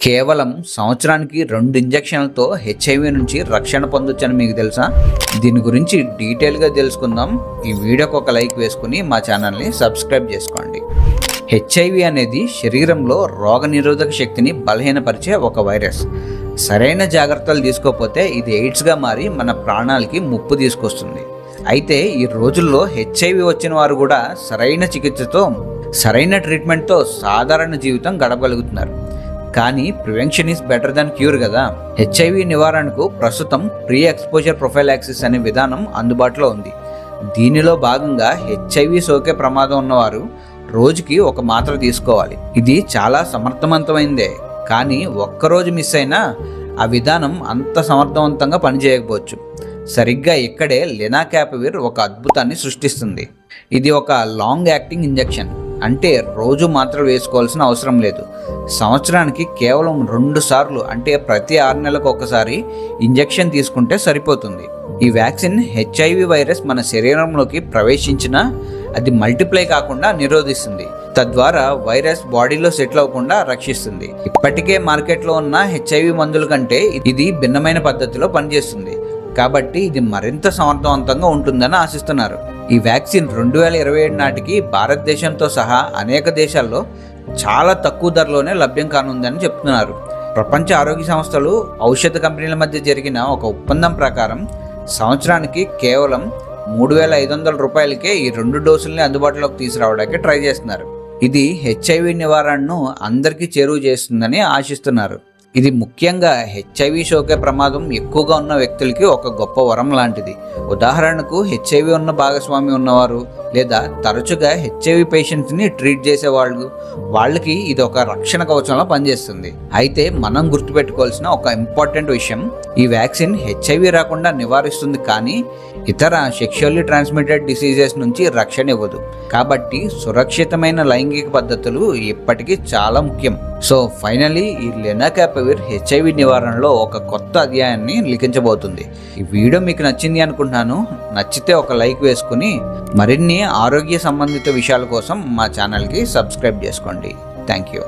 కేవలం సంవత్సరానికి 2 ఇంజెక్షన్లతో హెచ్ఐవి నుంచి రక్షణ పొందొచ్చని మీకు తెలుసా? దీని గురించి డీటెయిల్గా తెలుసుకుందాం. ఈ వీడియోకి ఒక లైక్ వేసుకుని మా ఛానల్ని సబ్స్క్రైబ్ చేసుకోండి. హెచ్ఐవి అనేది శరీరంలో రోగనిరోధక శక్తిని బలహీనపరిచే ఒక వైరస్. సరైన జాగ్రత్తలు తీసుకోకపోతే ఇది ఎయిడ్స్గా మారి మన ప్రాణాలకి ముప్పు తీసుకొస్తుంది. అయితే ఈ రోజుల్లో హెచ్ఐవి వచ్చిన వారు కూడా సరైన చికిత్సతో, సరైన ట్రీట్మెంట్తో సాధారణ జీవితం గడపగలుగుతున్నారు. కానీ prevention is better than cure కదా. హెచ్ఐవి నివారణకు ప్రస్తుతం ప్రీ ఎక్స్పోజర్ ప్రొఫైలాక్సిస్ అనే విధానం అందుబాటులో ఉంది. దీనిలో భాగంగా హెచ్ఐవి సోకే ప్రమాదం ఉన్నవారు రోజుకి ఒక మాత్ర తీసుకోవాలి. ఇది చాలా సమర్థవంతమైందే, కానీ ఒక్కరోజు మిస్ అయినా ఆ విధానం అంత సమర్థవంతంగా పనిచేయకపోవచ్చు. సరిగ్గా ఇక్కడే లెనాకాపవిర్ ఒక అద్భుతాన్ని సృష్టిస్తుంది. ఇది ఒక లాంగ్ యాక్టింగ్ ఇంజెక్షన్. అంటే రోజు మాత్రలు వేసుకోవాల్సిన అవసరం లేదు. సంవత్సరానికి కేవలం 2 సార్లు, అంటే ప్రతి 6 నెలలకు ఒకసారి ఇంజెక్షన్ తీసుకుంటే సరిపోతుంది. ఈ వ్యాక్సిన్ హెచ్ఐవి వైరస్ మన శరీరంలోకి ప్రవేశించినా అది మల్టిప్లై కాకుండా నిరోధిస్తుంది. తద్వారా వైరస్ బాడీలో సెటిల్ అవ్వకుండా రక్షిస్తుంది. ఇప్పటికే మార్కెట్లో ఉన్న హెచ్ఐవి మందుల కంటే ఇది భిన్నమైన పద్ధతిలో పనిచేస్తుంది. కాబట్టి ఇది మరింత సమర్థవంతంగా ఉంటుందని ఆశిస్తున్నారు. ఈ వ్యాక్సిన్ 2027 నాటికి భారతదేశంతో సహా అనేక దేశాల్లో చాలా తక్కువ ధరలోనే లభ్యం కానుందని చెప్తున్నారు. ప్రపంచ ఆరోగ్య సంస్థలు, ఔషధ కంపెనీల మధ్య జరిగిన ఒక ఒప్పందం ప్రకారం సంవత్సరానికి కేవలం 3,500 రూపాయలకే ఈ 2 డోసుల్ని అందుబాటులోకి తీసుకురావడానికి ట్రై చేస్తున్నారు. ఇది హెచ్ఐవి నివారణను అందరికీ చేరువ చేస్తుందని ఆశిస్తున్నారు. ఇది ముఖ్యంగా హెచ్ఐవి సోకే ప్రమాదం ఎక్కువగా ఉన్న వ్యక్తులకి ఒక గొప్ప వరం లాంటిది. ఉదాహరణకు హెచ్ఐవి ఉన్న భాగస్వామి ఉన్నవారు, లేదా తరచుగా హెచ్ఐవి పేషెంట్స్ని ట్రీట్ చేసేవాళ్ళు, వాళ్ళకి ఇది ఒక రక్షణ కవచంలో పనిచేస్తుంది. అయితే మనం గుర్తుపెట్టుకోవాల్సిన ఒక ఇంపార్టెంట్ విషయం, ఈ వ్యాక్సిన్ హెచ్ఐవి రాకుండా నివారిస్తుంది, కానీ ఇతర సెక్షువల్లీ ట్రాన్స్మిటెడ్ డిసీజెస్ నుంచి రక్షణ ఇవ్వదు. కాబట్టి సురక్షితమైన లైంగిక పద్ధతులు ఇప్పటికీ చాలా ముఖ్యం. సో ఫైనలీ ఈ లెనాకాపవిర్ హెచ్ఐవి నివారణలో ఒక కొత్త అధ్యాయాన్ని లిఖించబోతుంది. ఈ వీడియో మీకు నచ్చింది అనుకుంటున్నాను. నచ్చితే ఒక లైక్ వేసుకుని మరిన్ని ఆరోగ్య సంబంధిత విషయాల కోసం మా ఛానల్కి సబ్స్క్రైబ్ చేసుకోండి. Thank you.